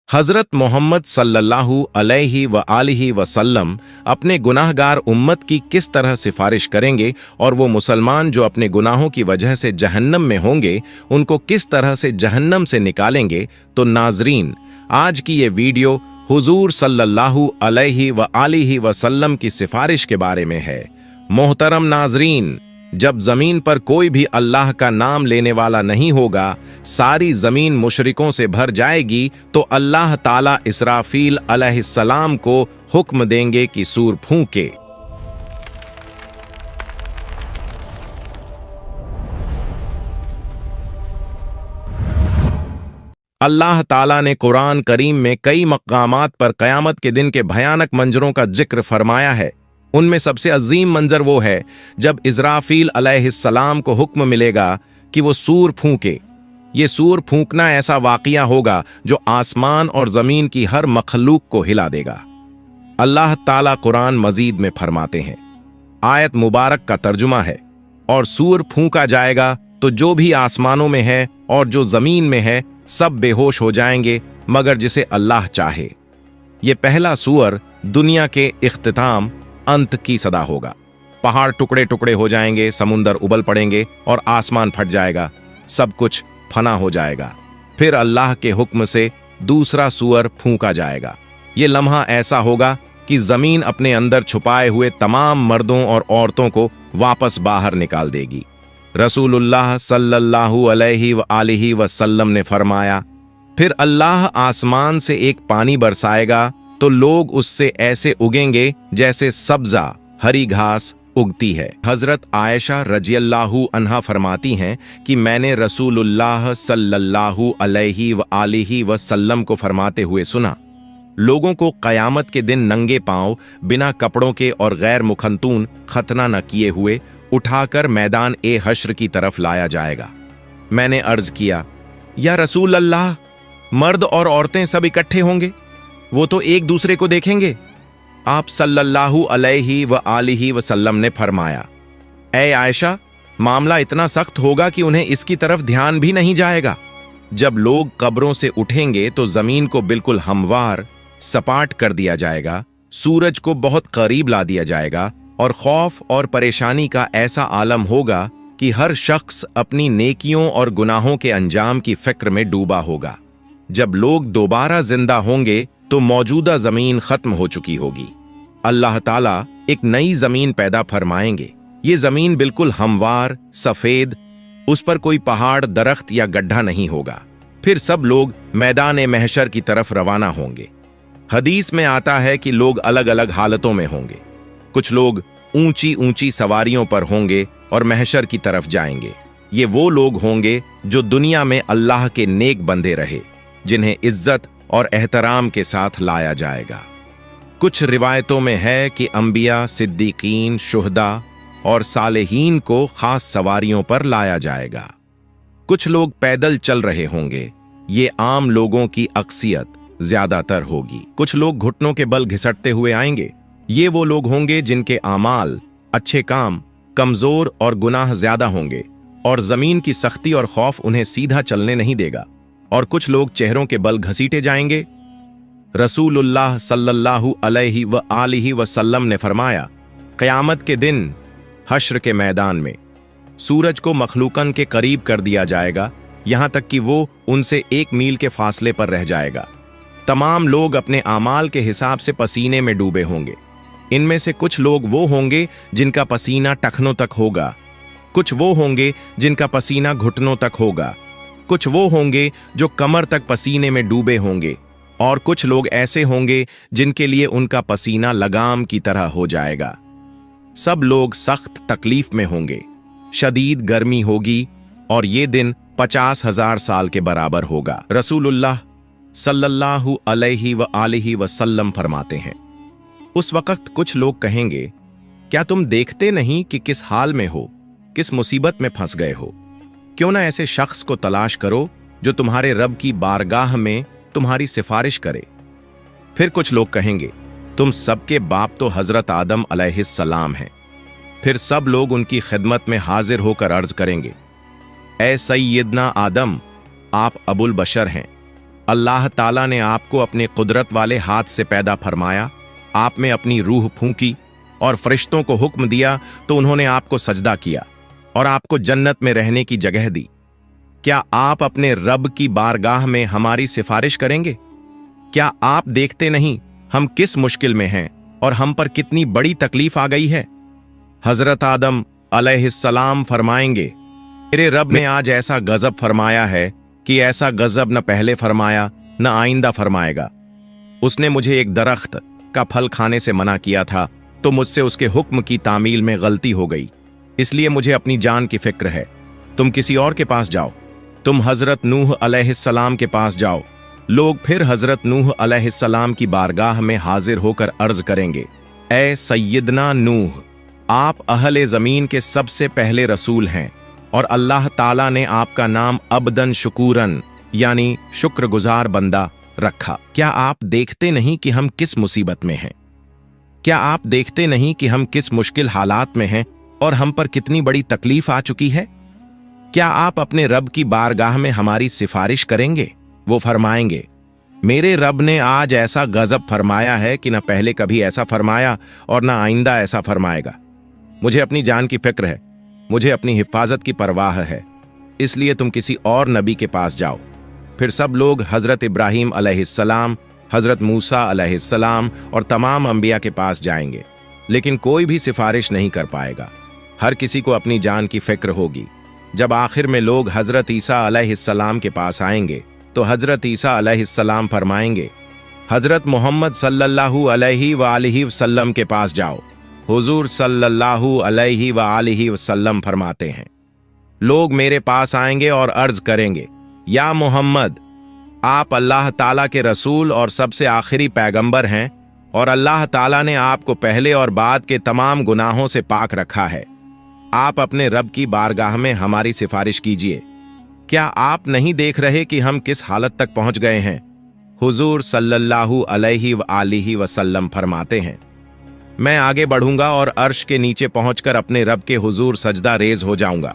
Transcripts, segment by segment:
हजरत मोहम्मद सल्लल्लाहु अलैहि व आलिहि वसल्लम अपने गुनाहगार उम्मत की किस तरह सिफारिश करेंगे और वो मुसलमान जो अपने गुनाहों की वजह से जहन्नम में होंगे उनको किस तरह से जहन्नम से निकालेंगे। तो नाजरीन, आज की ये वीडियो हुजूर सल्लल्लाहु अलैहि व आलिहि वसल्लम की सिफारिश के बारे में है। मोहतरम नाजरीन, जब जमीन पर कोई भी अल्लाह का नाम लेने वाला नहीं होगा, सारी जमीन मुशरिकों से भर जाएगी, तो अल्लाह ताला इसराफील अलैहिस्सलाम को हुक्म देंगे कि सूर फूंके। अल्लाह ताला ने कुरान करीम में कई मकामात पर कयामत के दिन के भयानक मंजरों का जिक्र फरमाया है। उनमें सबसे अजीम मंजर वो है जब इज़राफील अलैहिस्सलाम को हुक्म मिलेगा कि वो सूर फूंके। ये सूर फूंकना ऐसा वाक़िया होगा जो आसमान और ज़मीन की हर मखलूक को हिला देगा। अल्लाह ताला कुरान मजीद में फरमाते हैं, आयत मुबारक का तर्जुमा है, और सूर फूंका जाएगा तो जो भी आसमानों में है और जो ज़मीन में है सब बेहोश हो जाएंगे मगर जिसे अल्लाह चाहे। ये पहला सूअर दुनिया के इख्तिताम अंत की सदा होगा। पहाड़ टुकड़े टुकड़े हो जाएंगे, समुंदर उबल पड़ेंगे और आसमान फट जाएगा, सब कुछ फना हो जाएगा। फिर अल्लाह के हुक्म से दूसरा सूअर फूंका जाएगा। ये लम्हा ऐसा होगा कि जमीन अपने अंदर छुपाए हुए तमाम मर्दों और औरतों को वापस बाहर निकाल देगी। रसूलुल्लाह सल्लल्लाहु अलैहि व आलिहि वसल्लम ने फरमाया, फिर अल्लाह आसमान से एक पानी बरसाएगा तो लोग उससे ऐसे उगेंगे जैसे सब्जा हरी घास उगती है। हजरत आयशा रजियल्लाहु अन्हा फरमाती हैं कि मैंने रसूलुल्लाह सल्लल्लाहु अलैहि व आलिहि वसल्लम को फरमाते हुए सुना, लोगों को कयामत के दिन नंगे पांव बिना कपड़ों के और गैर मुखंतून खतना न किए हुए उठाकर मैदान ए हश्र की तरफ लाया जाएगा। मैंने अर्ज किया, या रसूल अल्लाह, मर्द और औरतें सब इकट्ठे होंगे, वो तो एक दूसरे को देखेंगे। आप सल्लल्लाहु अलैहि व आलिहि वसल्लम ने फरमाया, ऐ आयशा, मामला इतना सख्त होगा कि उन्हें इसकी तरफ ध्यान भी नहीं जाएगा। जब लोग कब्रों से उठेंगे तो जमीन को बिल्कुल हमवार सपाट कर दिया जाएगा, सूरज को बहुत करीब ला दिया जाएगा और खौफ और परेशानी का ऐसा आलम होगा कि हर शख्स अपनी नेकियों और गुनाहों के अंजाम की फिक्र में डूबा होगा। जब लोग दोबारा जिंदा होंगे तो मौजूदा जमीन खत्म हो चुकी होगी। अल्लाह ताला एक नई जमीन पैदा फरमाएंगे। ये जमीन बिल्कुल हमवार सफेद, उस पर कोई पहाड़ दरख्त या गड्ढा नहीं होगा। फिर सब लोग मैदान महशर की तरफ रवाना होंगे। हदीस में आता है कि लोग अलग अलग हालतों में होंगे। कुछ लोग ऊंची ऊंची सवारियों पर होंगे और महशर की तरफ जाएंगे। ये वो लोग होंगे जो दुनिया में अल्लाह के नेक बंदे रहे, जिन्हें इज्जत और एहतराम के साथ लाया जाएगा। कुछ रिवायतों में है कि अंबिया, सिद्दीकीन, शुहदा और सालेहीन को खास सवारियों पर लाया जाएगा। कुछ लोग पैदल चल रहे होंगे। ये आम लोगों की अक्सियत ज्यादातर होगी। कुछ लोग घुटनों के बल घिसटते हुए आएंगे। ये वो लोग होंगे जिनके आमाल, अच्छे काम कमजोर और गुनाह ज्यादा होंगे और जमीन की सख्ती और खौफ उन्हें सीधा चलने नहीं देगा। और कुछ लोग चेहरों के बल घसीटे जाएंगे। रसूलुल्लाह सल्लल्लाहु अलैहि व आलिहि वसल्लम ने फरमाया, क़यामत के दिन हश्र के मैदान में सूरज को मखलूकन के करीब कर दिया जाएगा, यहां तक कि वो उनसे 1 मील के फासले पर रह जाएगा। तमाम लोग अपने आमाल के हिसाब से पसीने में डूबे होंगे। इनमें से कुछ लोग वो होंगे जिनका पसीना टखनों तक होगा, कुछ वो होंगे जिनका पसीना घुटनों तक होगा, कुछ वो होंगे जो कमर तक पसीने में डूबे होंगे, और कुछ लोग ऐसे होंगे जिनके लिए उनका पसीना लगाम की तरह हो जाएगा। सब लोग सख्त तकलीफ में होंगे, शदीद गर्मी होगी और ये दिन 50,000 साल के बराबर होगा। रसूलुल्लाह सल्लल्लाहु अलैहि व आलिहि वसल्लम फरमाते हैं, उस वक्त कुछ लोग कहेंगे, क्या तुम देखते नहीं कि किस हाल में हो, किस मुसीबत में फंस गए हो? क्यों ना ऐसे शख्स को तलाश करो जो तुम्हारे रब की बारगाह में तुम्हारी सिफारिश करे। फिर कुछ लोग कहेंगे, तुम सबके बाप तो हजरत आदम अलैहिस्सलाम हैं। फिर सब लोग उनकी खिदमत में हाजिर होकर अर्ज करेंगे, ए सैयदना आदम, आप अबुल बशर हैं। अल्लाह ताला ने आपको अपने कुदरत वाले हाथ से पैदा फरमाया, आप में अपनी रूह फूंकी और फरिश्तों को हुक्म दिया तो उन्होंने आपको सजदा किया और आपको जन्नत में रहने की जगह दी। क्या आप अपने रब की बारगाह में हमारी सिफारिश करेंगे? क्या आप देखते नहीं हम किस मुश्किल में हैं और हम पर कितनी बड़ी तकलीफ आ गई है? हजरत आदम अलैहिस्सलाम फरमाएंगे, मेरे रब ने आज ऐसा गजब फरमाया है कि ऐसा गजब न पहले फरमाया न आइंदा फरमाएगा। उसने मुझे एक दरख्त का फल खाने से मना किया था तो मुझसे उसके हुक्म की तामील में गलती हो गई, इसलिए मुझे अपनी जान की फिक्र है। तुम किसी और के पास जाओ, तुम हजरत नूह अलैहिस्सलाम के पास जाओ। लोग फिर हजरत नूह अलैहिस्सलाम की बारगाह में हाजिर होकर अर्ज करेंगे, ए सैयदना नूह, आप अहले जमीन के सबसे पहले रसूल हैं और अल्लाह ताला ने आपका नाम अब्दन शुकूरन यानी शुक्रगुजार बंदा रखा। क्या आप देखते नहीं कि हम किस मुसीबत में हैं? क्या आप देखते नहीं कि हम किस मुश्किल हालात में हैं और हम पर कितनी बड़ी तकलीफ आ चुकी है? क्या आप अपने रब की बारगाह में हमारी सिफारिश करेंगे? वो फरमाएंगे, मेरे रब ने आज ऐसा गजब फरमाया है कि न पहले कभी ऐसा फरमाया और न आइंदा ऐसा फरमाएगा। मुझे अपनी जान की फिक्र है, मुझे अपनी हिफाजत की परवाह है, इसलिए तुम किसी और नबी के पास जाओ। फिर सब लोग हजरत इब्राहीम अलैहिस्सलाम, हजरत मूसा अलैहिस्सलाम और तमाम अंबिया के पास जाएंगे, लेकिन कोई भी सिफारिश नहीं कर पाएगा। हर किसी को अपनी जान की फिक्र होगी। जब आखिर में लोग हजरत ईसा अलैहिस्सलाम के पास आएंगे तो हजरत ईसा अलैहिस्सलाम फरमाएंगे, हजरत मोहम्मद सल्लल्लाहु अलैहि वालिहि वसल्लम के पास जाओ। हुजूर सल्लल्लाहु अलैहि वालिहि वसल्लम फरमाते हैं, लोग मेरे पास आएंगे और अर्ज करेंगे, या मोहम्मद, आप अल्लाह ताला के रसूल और सबसे आखिरी पैगंबर हैं और अल्लाह ताला ने आपको पहले और बाद के तमाम गुनाहों से पाक रखा है। आप अपने रब की बारगाह में हमारी सिफारिश कीजिए। क्या आप नहीं देख रहे कि हम किस हालत तक पहुंच गए हैं? हुजूर सल्लल्लाहु अलैहि वालिहि वसल्लम फरमाते हैं, मैं आगे बढ़ूंगा और अर्श के नीचे पहुंचकर अपने रब के हुजूर सजदा रेज हो जाऊंगा।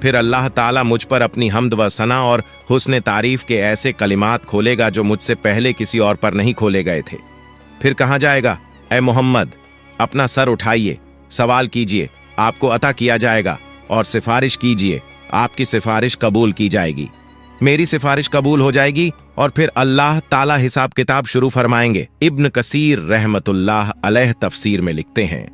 फिर अल्लाह ताला मुझ पर अपनी हम्द व सना और हुस्न तारीफ के ऐसे कलिमात खोलेगा जो मुझसे पहले किसी और पर नहीं खोले गए थे। फिर कहा जाएगा, ए मोहम्मद, अपना सर उठाइए, सवाल कीजिए, आपको अता किया जाएगा, और सिफारिश कीजिए, आपकी सिफारिश कबूल की जाएगी। मेरी सिफारिश कबूल हो जाएगी और फिर अल्लाह ताला हिसाब किताब शुरू फरमाएंगे। इब्न कसीर रहमतुल्लाह अलैह तफसीर में लिखते हैं,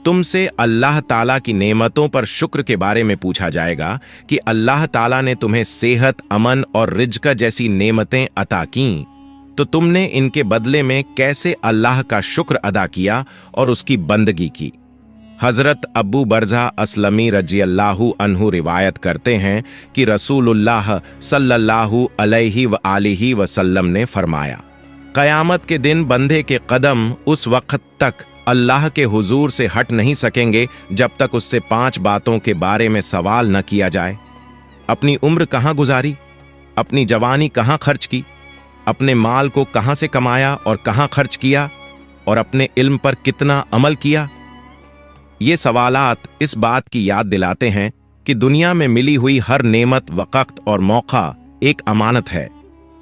तुमसे अल्लाह ताला की नेमतों पर शुक्र के बारे में पूछा जाएगा कि अल्लाह ताला ने तुम्हें सेहत, अमन और रिज्क जैसी नेमतें अता कीं, तो तुमने इनके बदले में कैसे अल्लाह का शुक्र अदा किया और उसकी बंदगी की। हजरत अबू बरज़ा असलमी रज़ियल्लाहु अन्हु रिवायत करते हैं कि रसूलुल्लाह सल्लल्लाहु अलैहि वालिहि वसल्लम ने फरमाया, क़यामत के दिन बंदे के कदम उस वक्त तक अल्लाह के हुजूर से हट नहीं सकेंगे जब तक उससे 5 बातों के बारे में सवाल न किया जाए। अपनी उम्र कहाँ गुजारी, अपनी जवानी कहाँ खर्च की, अपने माल को कहाँ से कमाया और कहाँ खर्च किया, और अपने इल्म पर कितना अमल किया। ये सवालात इस बात की याद दिलाते हैं कि दुनिया में मिली हुई हर नेमत, वक़्त और मौका एक अमानत है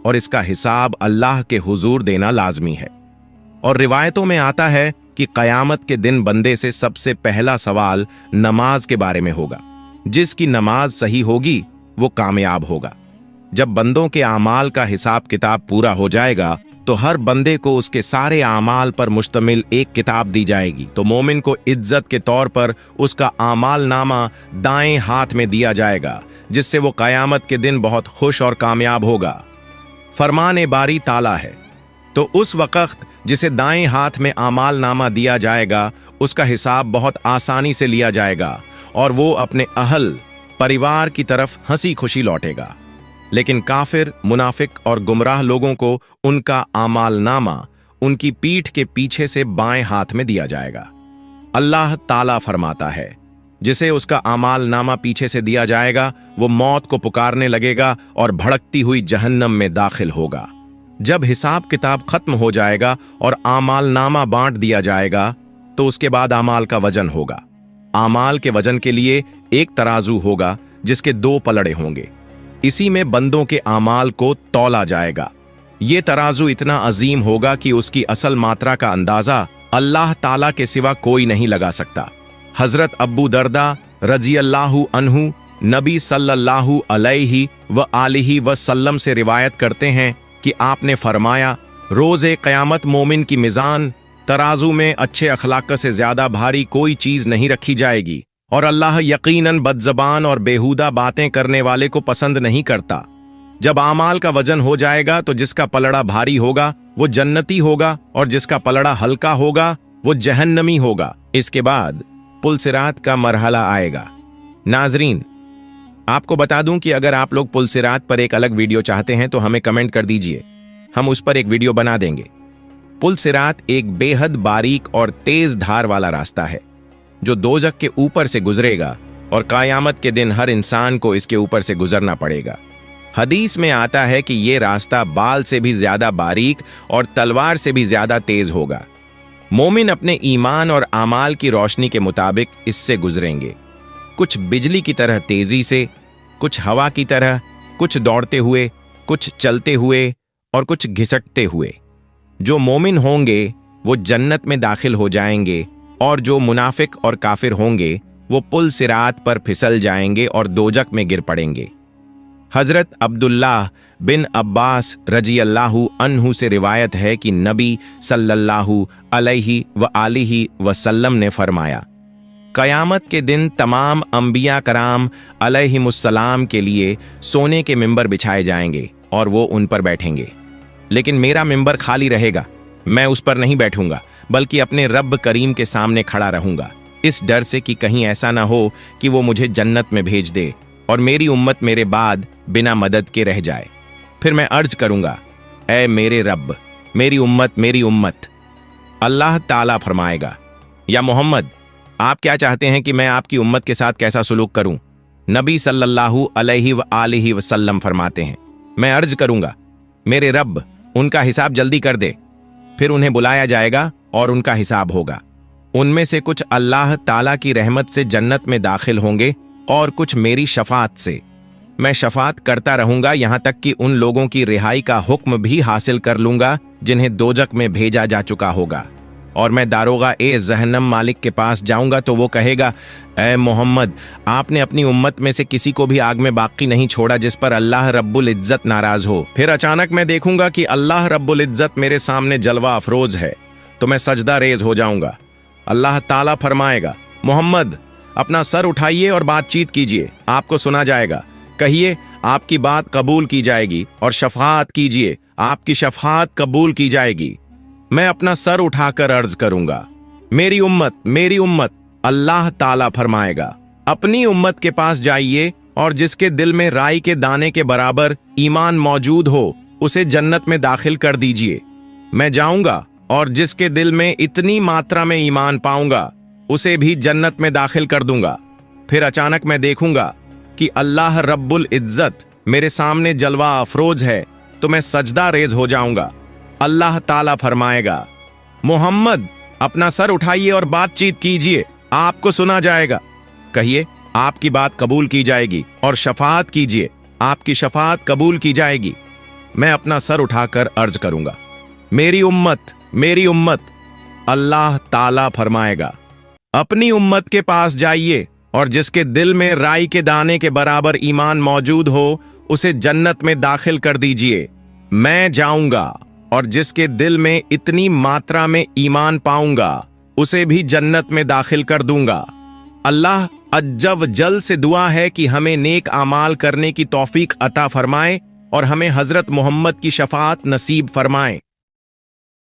और इसका हिसाब अल्लाह के हुजूर देना लाजमी है। और रिवायतों में आता है कि क़यामत के दिन बंदे से सबसे पहला सवाल नमाज के बारे में होगा। जिसकी नमाज सही होगी वो कामयाब होगा। जब बंदों के आमाल का हिसाब किताब पूरा हो जाएगा तो हर बंदे को उसके सारे आमाल पर मुश्तमिल एक किताब दी जाएगी। तो मोमिन को इज्जत के तौर पर उसका आमाल नामा दाएं हाथ में दिया जाएगा, जिससे वो क़यामत के दिन बहुत खुश और कामयाब होगा। फरमान बारी ताला है, तो उस वक़्त जिसे दाएं हाथ में आमाल नामा दिया जाएगा उसका हिसाब बहुत आसानी से लिया जाएगा और वो अपने अहल परिवार की तरफ हंसी खुशी लौटेगा। लेकिन काफिर, मुनाफिक और गुमराह लोगों को उनका आमाल नामा उनकी पीठ के पीछे से बाएं हाथ में दिया जाएगा। अल्लाह ताला फरमाता है, जिसे उसका आमाल नामा पीछे से दिया जाएगा वो मौत को पुकारने लगेगा और भड़कती हुई जहन्नम में दाखिल होगा। जब हिसाब किताब खत्म हो जाएगा और आमाल नामा बांट दिया जाएगा तो उसके बाद आमाल का वजन होगा। आमाल के वजन के लिए एक तराजू होगा जिसके 2 पलड़े होंगे। इसी में बंदों के आमाल को तौला जाएगा। ये तराजू इतना अजीम होगा कि उसकी असल मात्रा का अंदाजा अल्लाह ताला के सिवा कोई नहीं लगा सकता। हजरत अब्बू दर्दा रजी अल्लाहु अन्हु नबी सल्लल्लाहु अलैहि व आलिहि वसल्लम से रिवायत करते हैं कि आपने फरमाया, रोज़े क़यामत मोमिन की मिज़ान तराजू में अच्छे अखलाक से ज्यादा भारी कोई चीज नहीं रखी जाएगी, और अल्लाह यकीनन बदज़बान और बेहुदा बातें करने वाले को पसंद नहीं करता। जब आमाल का वजन हो जाएगा तो जिसका पलड़ा भारी होगा वो जन्नती होगा और जिसका पलड़ा हल्का होगा वो जहन्नमी होगा। इसके बाद पुलसिरात का मरहला आएगा। नाजरीन, आपको बता दूं कि अगर आप लोग पुलसिरात पर एक अलग वीडियो चाहते हैं तो हमें कमेंट कर दीजिए, हम उस पर एक वीडियो बना देंगे। पुलसिरात एक बेहद बारीक और तेज धार वाला रास्ता है जो दोजख के ऊपर से गुजरेगा और क़यामत के दिन हर इंसान को इसके ऊपर से गुजरना पड़ेगा। हदीस में आता है कि ये रास्ता बाल से भी ज्यादा बारीक और तलवार से भी ज्यादा तेज होगा। मोमिन अपने ईमान और आमाल की रोशनी के मुताबिक इससे गुजरेंगे, कुछ बिजली की तरह तेजी से, कुछ हवा की तरह, कुछ दौड़ते हुए, कुछ चलते हुए और कुछ घिसटते हुए। जो मोमिन होंगे वो जन्नत में दाखिल हो जाएंगे और जो मुनाफिक और काफिर होंगे वो पुल सिरात पर फिसल जाएंगे और दोजक में गिर पड़ेंगे। हजरत अब्दुल्लाह बिन अब्बास रजी अल्लाहु अन्हु से रिवायत है कि नबी सल्लल्लाहु अलैहि व आलिहि वसल्लम ने फरमाया, क़यामत के दिन तमाम अंबिया कराम अलैहिमुस्सलाम के लिए सोने के मिंबर बिछाए जाएंगे और वो उन पर बैठेंगे, लेकिन मेरा मिंबर खाली रहेगा। मैं उस पर नहीं बैठूंगा बल्कि अपने रब करीम के सामने खड़ा रहूंगा, इस डर से कि कहीं ऐसा ना हो कि वो मुझे जन्नत में भेज दे और मेरी उम्मत मेरे बाद बिना मदद के रह जाए। फिर मैं अर्ज करूंगा, ऐ मेरे रब, मेरी उम्मत। अल्लाह ताला फरमाएगा, या मोहम्मद, आप क्या चाहते हैं कि मैं आपकी उम्मत के साथ कैसा सुलूक करूं? नबी सल्लल्लाहु अलैहि व आलिहि वसल्लम फरमाते हैं, मैं अर्ज करूंगा, मेरे रब, उनका हिसाब जल्दी कर दे। फिर उन्हें बुलाया जाएगा और उनका हिसाब होगा। उनमें से कुछ अल्लाह ताला की रहमत से जन्नत में दाखिल होंगे और कुछ मेरी शफात से। मैं शफात करता रहूंगा यहां तक कि उन लोगों की रिहाई का हुक्म भी हासिल कर लूंगा जिन्हें दोजक में भेजा जा चुका होगा। और मैं दारोगा ए जहन्नम मालिक के पास जाऊंगा तो वो कहेगा, ऐ मोहम्मद, आपने अपनी उम्मत में से किसी को भी आग में बाकी नहीं छोड़ा जिस पर अल्लाह रब्बुल इज्जत नाराज हो। फिर अचानक मैं देखूंगा कि अल्लाह रब्बुल इज्जत मेरे सामने जलवा अफरोज है, तो मैं सजदा रेज हो जाऊंगा। अल्लाह ताला फरमाएगा, मोहम्मद, अपना सर उठाइए और बातचीत कीजिए, आपको सुना जाएगा। कहिए, आपकी बात कबूल की जाएगी, और शफात कीजिए, आपकी शफात कबूल की जाएगी। मैं अपना सर उठाकर अर्ज करूंगा, मेरी उम्मत। अल्लाह ताला फरमाएगा, अपनी उम्मत के पास जाइए और जिसके दिल में राई के दाने के बराबर ईमान मौजूद हो उसे जन्नत में दाखिल कर दीजिए। मैं जाऊंगा और जिसके दिल में इतनी मात्रा में ईमान पाऊंगा उसे भी जन्नत में दाखिल कर दूंगा। फिर अचानक मैं देखूंगा कि अल्लाह रब्बुल इज्जत मेरे सामने जलवा अफरोज है, तो मैं सजदा रेज हो जाऊंगा। अल्लाह ताला फरमाएगा, मोहम्मद, अपना सर उठाइए और बातचीत कीजिए, आपको सुना जाएगा। कहिए, आपकी बात कबूल की जाएगी, और शफात कीजिए, आपकी शफात कबूल की जाएगी। मैं अपना सर उठाकर अर्ज करूंगा, मेरी उम्मत। अल्लाह ताला फरमाएगा, अपनी उम्मत के पास जाइए और जिसके दिल में राई के दाने के बराबर ईमान मौजूद हो उसे जन्नत में दाखिल कर दीजिए। मैं जाऊंगा और जिसके दिल में इतनी मात्रा में ईमान पाऊंगा उसे भी जन्नत में दाखिल कर दूंगा। अल्लाह अज्जव जल से दुआ है कि हमें नेक आमाल करने की तौफीक अता फरमाए और हमें हजरत मोहम्मद की शफात नसीब फरमाए।